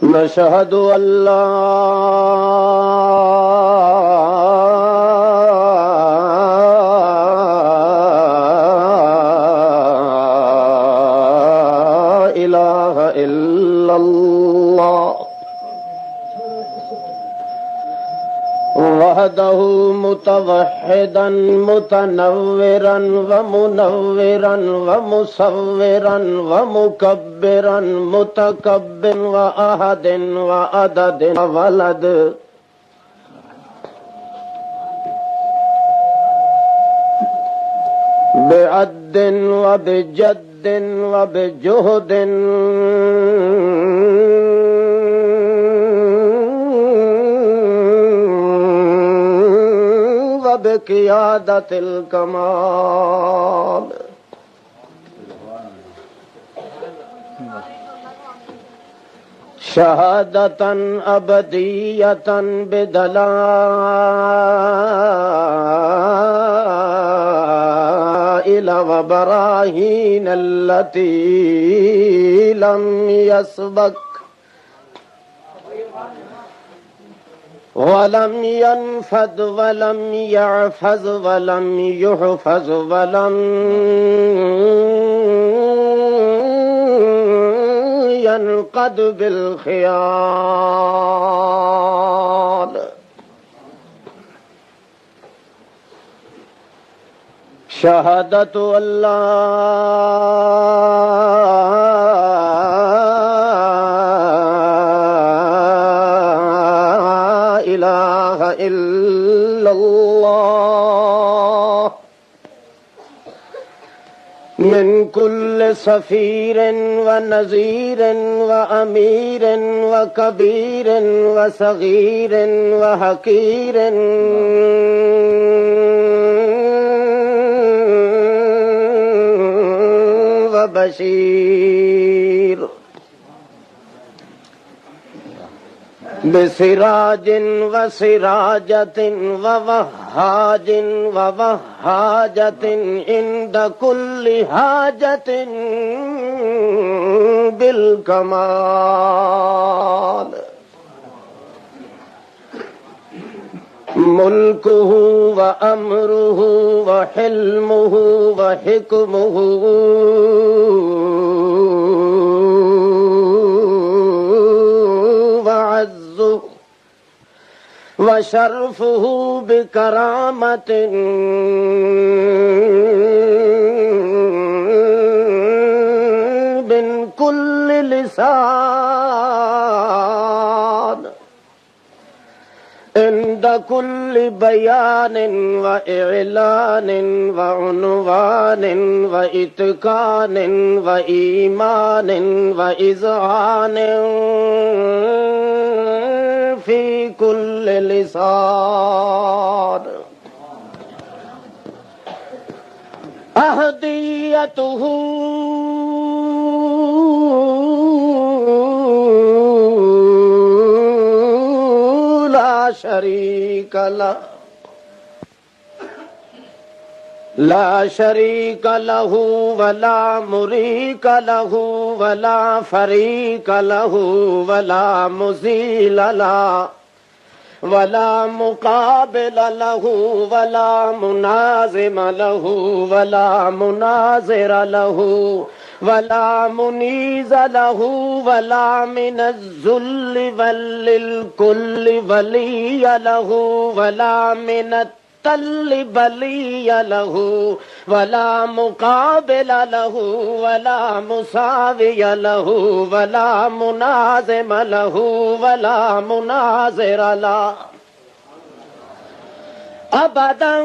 نشهد أن لا إله إلا الله وحده متوحدا متنورا ومنورا ومصورا ومكبرا متكبر وأحد وعدد وولد بعد وبجد وبجهد وبقيادة الكمال شهادة أبدية بدلائل وبراهين التي لم يسبق ولم ينفذ ولم يعفظ ولم يحفظ ولم ينقض بالخيال شهادة أن لا إله إلا الله من كل سفير ونذير وأمير وكبير وصغير وحقير وبشير بسراج وسراجة ووهاج ووهاجة عند كل حاجة بالكمال ملكه وأمره وحلمه وحكمه وعزه وشرفه بكرامة من كل لسان عند كل بيان وإعلان وعنوان وإتقان وإيمان وإذعان في كل لسان أهديته لا شريك له لا شريك له ولا مريك له ولا فريق له ولا مثيل له ولا مقابل له ولا منازم له ولا مناظر له ولا منيز له ولا من الذل وللكل ولي له ولا من التل بلي له ولا مقابل له ولا مساوي له ولا منازم له ولا مناظر له أبدا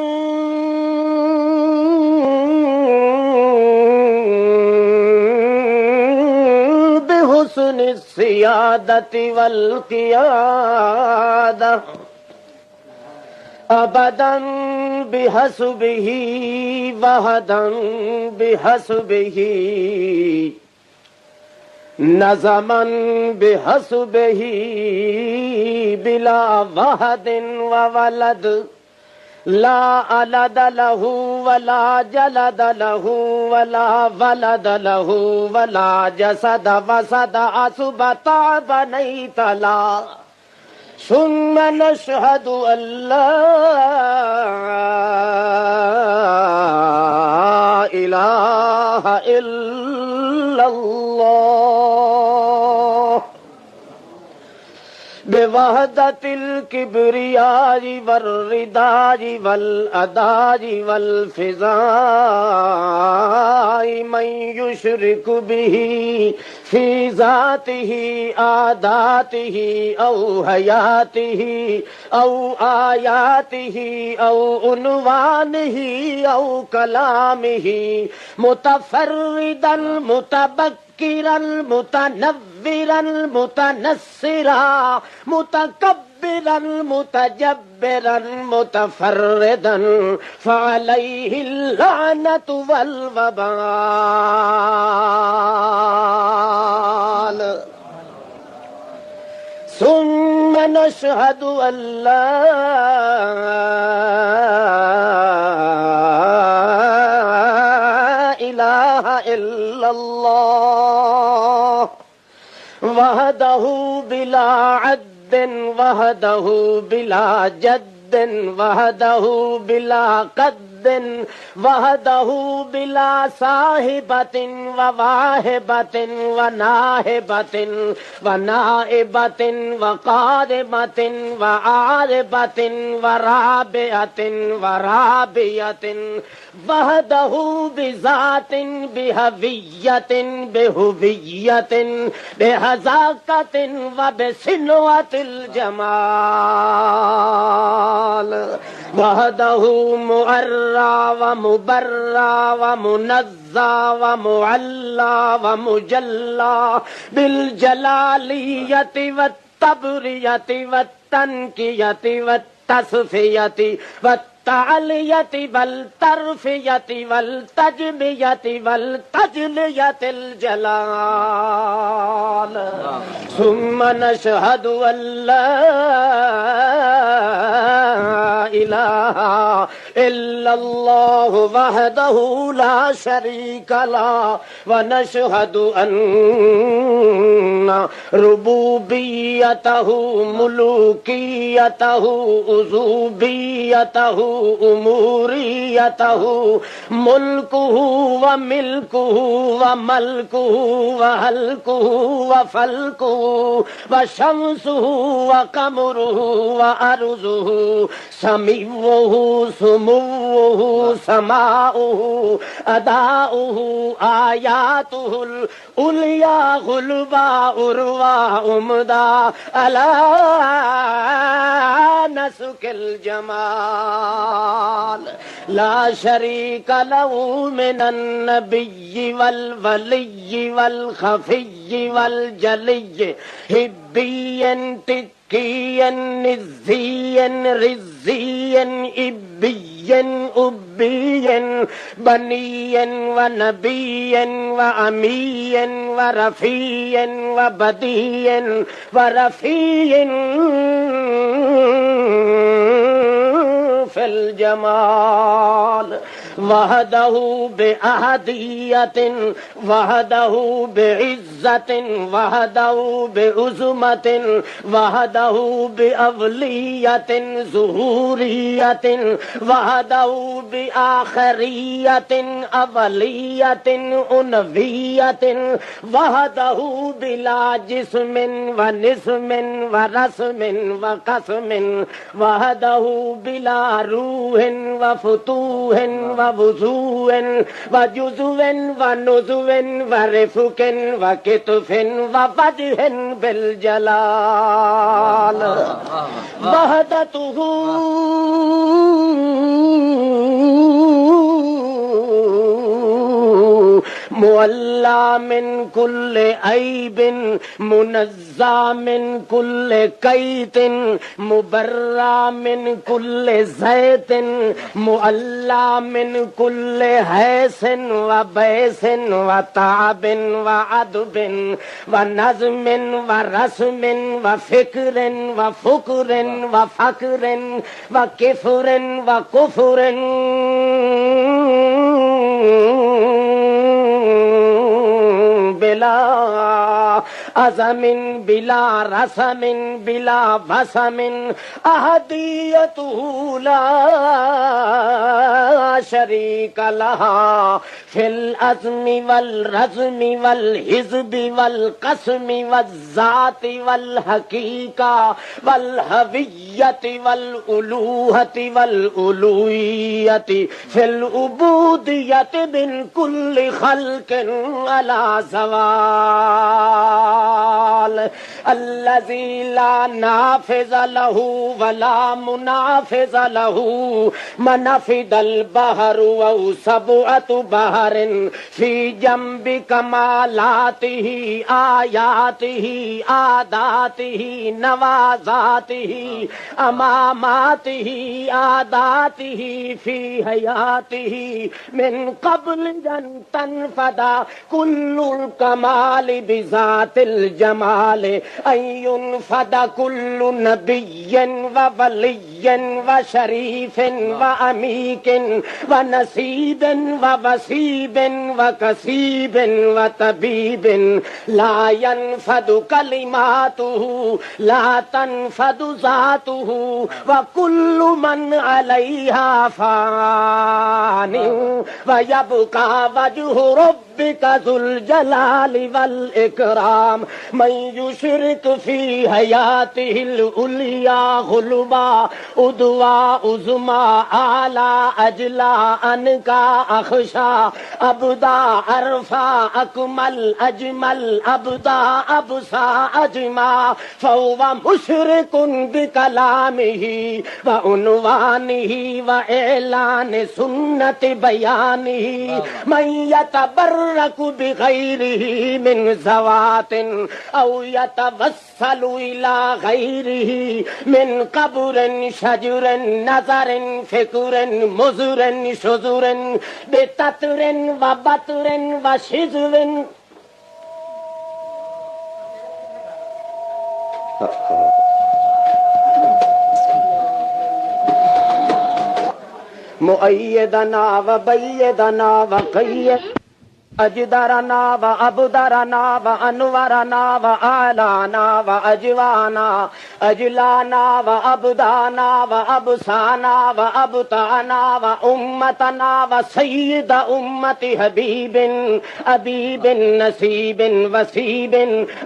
بحسن السيادة والقيادة أبدا بحسبه وحدا بحسبه نظما بحسبه بلا وحد وولد لا ألد له ولا جلد له ولا ولد له ولا جسد وسد أصبت بنيت لا ثم نشهد أن لا إله إلا الله بوحدة الكبرياء والرداء والأداء والفضاء من يشرك به في ذاته عاداته أو حياته أو آياته أو عنوانه أو كلامه متفردا متبكرا متنورا متنصرا متكبرا متجبرا متفردا فعليه اللعنة والوبال ثم نشهد أن لا إله إلا الله وحده بلا عد وحده بلا جد وحده بلا قد وحده بلا صاحبة وواهبة وناهبة ونائبة وقاربة وعاربة ورابعة ورابية وحده بذات بهوية بهوية بحذاقة وبسنوة الجمال وحده معرى ومبرى ومنزى ومعلى ومجلى بالجلالية والتبرية والتنكية والتصفية والتعلية والترفية والتجمية والتجلية الجلال ثم نشهد أن لا إله إلا الله وحده لا شريك له ونشهد أن ربوبيته ملوكيته أذوبيته أموريته ملكه وملكه وملكه وهلكه وفلكه وشمسه وقمره وأرضه سميعه سموه سماؤه أداؤه آياته الأولياء غلبا أروى أمدا ألا نسك الجمال لا شريك له من النبي والولي والخفي والجلي هبيا تكيا نزيا رزيا إبيا أبيا بنيا ونبيا وأميا ورفيا وبديا ورفيا في الجمال وحده بأحدية وحده بعزة وحده بعظمة وحده بأولية ظهورية وحده بآخرية أولية أنوية وحده بلا جسم ونسم ورسم وقسم وحده بلا روح وفتوح ووضوء وجزو ونزو ورفق وكتف ووجه بالجلال وحدته معلا من كل عيب منزى من كل كيت مبرى من كل زيت مؤلى من كل هيس وبيس وتعب وعدب ونظم ورسم وفكر وفكر وفكر وكفر وكفر بلا عزم بلا رسم بلا وسم احدیته لا شریک لها فی العزم والرزم والحزب والقسم والذات والحقیقہ والہویت والالوہت والالوہیت فی العبودیت من کل خلق علی زوال الذی لا نافذ له ولا منافذ له منفذ البحر وسبعة بحر في جنب كمالاته آياته عاداته نوازاته أماماته عاداته في حياته من قبل أن تنفذ كل الكمال بذات الجمال أن ينفذ كل نبي وولي وشريف وأميك ونسيب ووسيب وكسيب وطبيب لا ينفذ كلماته لا تنفذ ذاته وكل من عليها فان ويبقى وجه ربك ذو الجلال والإكرام من يشرك في حياته العليا غلبا ادوا عظما اعلى اجلا انكا اخشى ابدا عرفا اكمل اجمل ابدا ابصى اجمع فهو مشرك بكلامه وعنوانه واعلان سنة بيانه من يتبرك بغيره من زوات او يتوسل الى غيره من قبر شجر نظر فكر مزر شذر بتتر وبتر وشذر مؤيدنا وبيدنا وقيد اجدرنا وابدرنا وانورنا واعلانا واجوانا اجلانا وابدانا وابسانا وابطانا وامتنا وسيد امة حبيب ابيب نسيب وسيب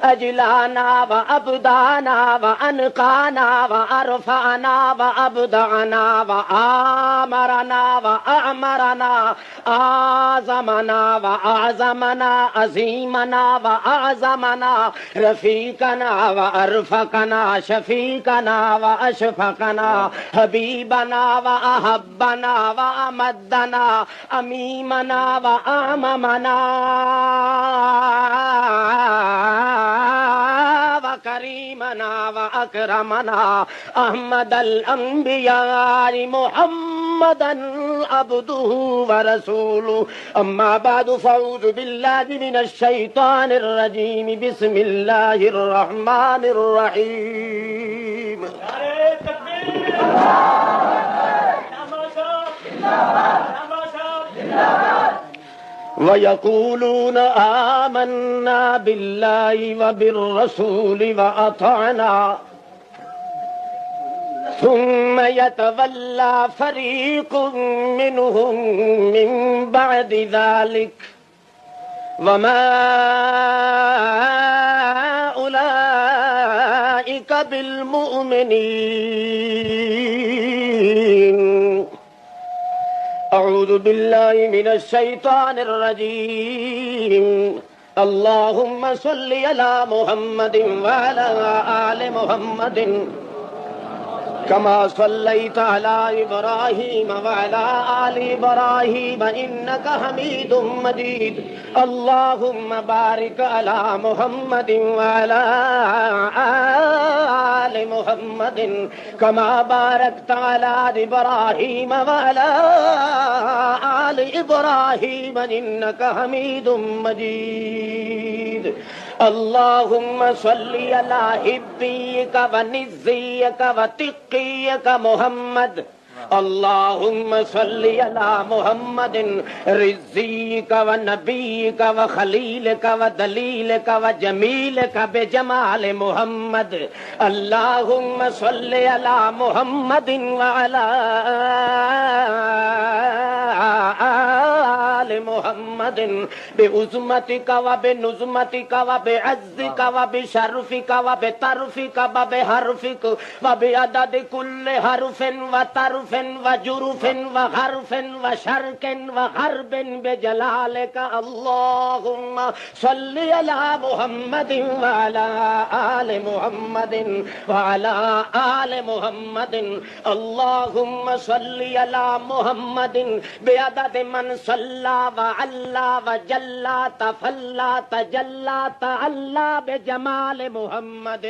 اجلانا وابدانا وانقانا وارفعنا وابدعنا وامرنا واعمرنا اعظمنا وأعظمنا عظيمنا وأعظمنا رفيقنا وأرفقنا شفيقنا وأشفقنا حبيبنا وأحبنا وأمدنا أميمنا وأعممنا وكريمنا وأكرمنا أحمد الأنبياء محمدا عبده ورسوله أما بعد فأعوذ بالله من الشيطان الرجيم بسم الله الرحمن الرحيم ويقولون آمنا بالله وبالرسول وأطعنا ثم يتولى فريق منهم من بعد ذلك وما أولئك بالمؤمنين أعوذ بالله من الشيطان الرجيم اللهم صل على محمد وعلى آل محمد كما صليت على إبراهيم وعلى آل إبراهيم إنك حميد مجيد اللهم بارك على محمد وعلى آل محمد كما باركت على إبراهيم وعلى آل إبراهيم إنك حميد مجيد اللهم صل على حبيك ونزيك وتقيك محمد اللهم صل على محمد رزيك ونبيك وخليلك ودليلك وجميلك بجمال محمد اللهم صل على محمد وعلى آل محمد بعظمتك وبنظمتك وبعزك وبشرفك وبطرفك وبحرفك وبعدد كل حرف وطرف وجرف وحرف وشرق وغرب بجلالك اللهم صل على محمد وعلى آل محمد وعلى آل محمد اللهم صل على محمد بعدد من صلى وعلى وجلى تفلى تجلى تعلى بجمال محمد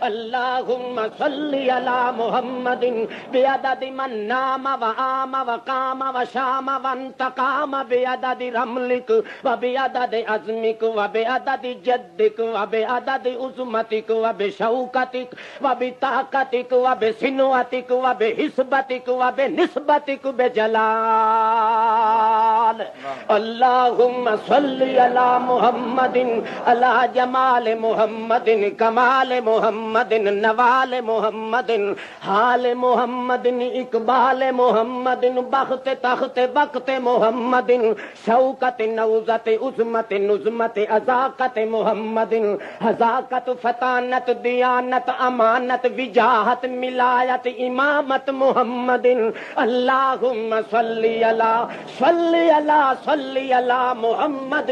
اللهم صل على محمد بعدد من نام وآم وقام وشام وانتقام بعدد رملك وبعدد عزمك وبعدد جدك وبعدد عظمتك وبشوكتك وبطاقتك وبسنوتك وبحسبتك وبنسبتك بجلال اللهم صل على محمد على جمال محمد کمال محمد نوال محمد حال محمد اقبال محمد بخت تخت وقت محمد شوکت نوزت عظمت نظمت عزاقت محمد حذاقت فطانت دیانت امانت وجاہت ملایت امامت محمد اللہم صلی علی محمد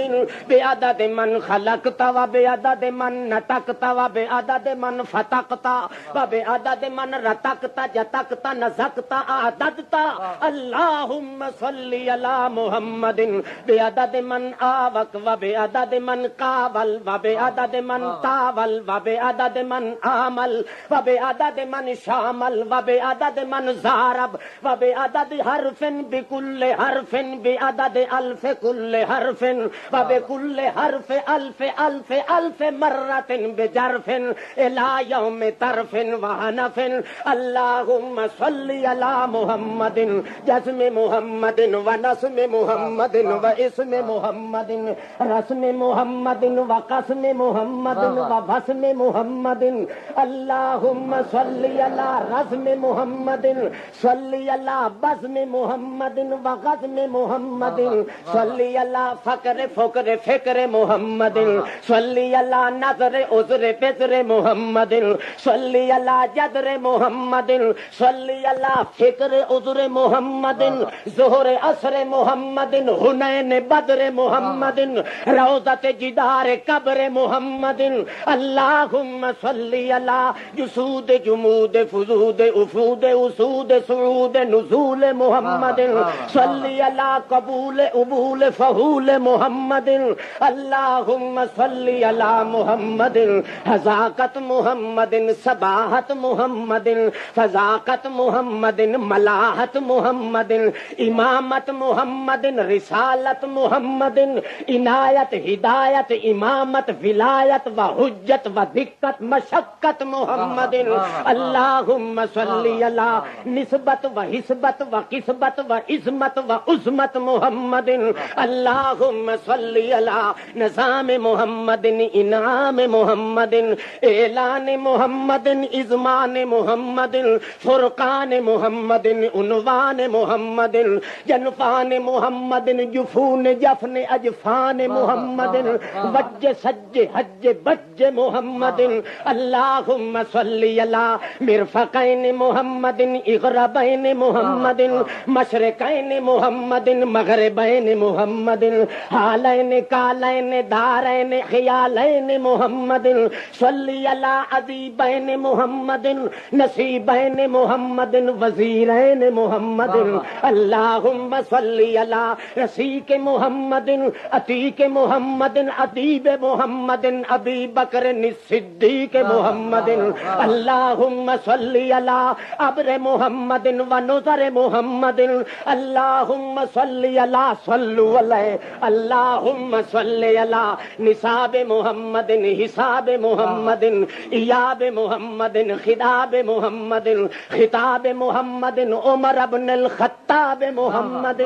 بعدد من خلقت وبعدد من نطقت وبعدد من فتقت وبعدد من رتقت جتقت نزقت اعددت اللهم صل على محمد بعدد من آوك وبعدد من قابل وبعدد من تاول وبعدد من آمل وبعدد من شامل وبعدد من زارب وبعدد حرف بكل حرف بعدد ألف كل حرف وبكل حرف ألف ألف ألف مرة بجرف إلى يوم طرف وحنف اللهم صل على محمد جسم محمد ونسم محمد واسم محمد رسم محمد وقسم محمد وبسم محمد اللهم صل على رسم محمد صل على بسم محمد وقسم محمد صل على فقر فکر محمد صل على نظر عذر بذر محمد صل على جدر محمد صل على فکر عذر محمد ظہر عصر محمد حنین بدر محمد روضت جدار قبر محمد اللہم صلی علی جسود جمود فزود افود اسود سعود نزول محمد صلی علی قبول عبول فہول محمد اللہم صلی علی محمد حذاقت محمد صباحت محمد فضاقت محمد ملاحت محمد امامت محمد رسالت محمد عنایت ہدایت امامت ولایت و حجت و دقت مشقت محمد اللہم صلی علی نسبت و حسبت و قسبت و عظمت و عظمت محمد اللہم صلی علی نظام محمد انعام محمد اعلان محمد اضمان محمد فرقان محمد عنوان محمد جنفان محمد جفون جفن اجفان محمد وج سج حج بج محمد اللہم صلی علی مرفقین محمد اغربین محمد مشرقین محمد مغربین محمد حالین کالین دارین خیالین محمد صلی علی عذیبین محمد نصیبین محمد وزیرین محمد اللہم صلی علی رسیق محمد عتیق محمد ادیب محمد ابی بکر صدیق محمد اللہم صلی علی ابر محمد و نظر محمد اللہم صلی علی صلو علیہ اللہم صلی علی نصاب محمد حساب محمد ایاب محمد خطاب محمد خطاب محمد عمر بن الخطاب محمد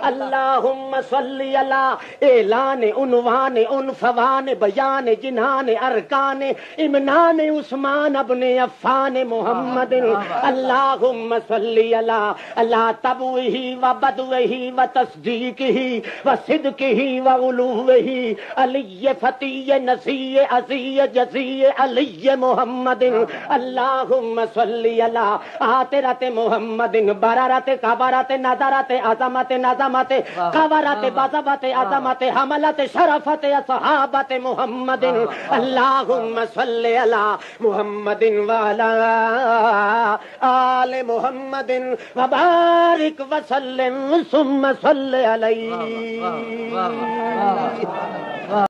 اللہم صلی علی اعلان عنوان عنفوان بیان جنان ارکان امنان عثمان ابن عفان محمد اللہم صلی علی تبوہ و بدوہ و تصدیقہ و صدقہ و علوہ علی فتیہ نسی عزی جزی علی محمد اللہم صلی علی آترت محمد برارت کبرت نظرت عظمت نظمت قورت بزبت عظمت حملت شرفت صحابت محمد اللہم صلی علی محمد وعلی آل محمد وبارک وسلم ثم صلی علیہ